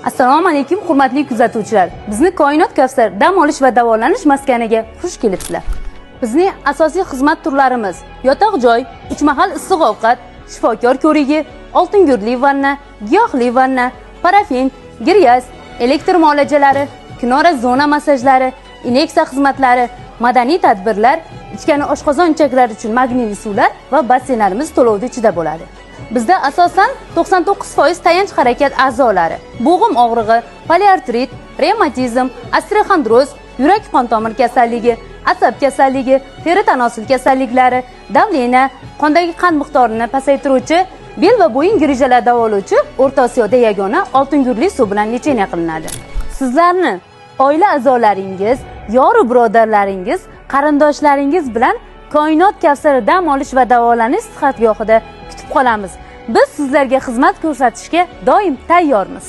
Assalomu alaykum hurmatli kuzatuvchilar. Bizni Koinot Kavsar dam olish va davolanish maskaniga xush kelibsizlar. Bizning asosiy xizmat turlarimiz: yotoq joy, 3 mahal issiq ovqat, shifokor ko'rigi, oltingurli vanna, giyohli vanna, parafin, giryaz, elektr muolajalari, kinora zona massajlari, inyeksiya xizmatlari, madaniy tadbirlar, ichkani oshqozon ichaklari uchun magniyli suvlar va basseynlarimiz to'lovda ichida bo'ladi. Bizda asosan 99% tayanch harakat a'zolari, bo'g'im og'rig'i, poliartrit, revmatizm, osteoxondroz, yurak qon tomir kasalligi, asab kasalligi, teri tanosil kasalliklari, davleniya, qondagi qand miqdorini pasaytiruvchi, bel va bo'yin grijalar davolovchi O'rta Osiyoda yagona oltingurli suv bilan lecheniya qilinadi. Sizlarni oila a'zolaringiz, yoru birodarlaringiz, qarindoshlaringiz bilan Koinot Kavsar dam olish va davolanish sihatgohida kutib qolamiz. Biz sizlarga xizmat ko'rsatishga doim tayyormiz.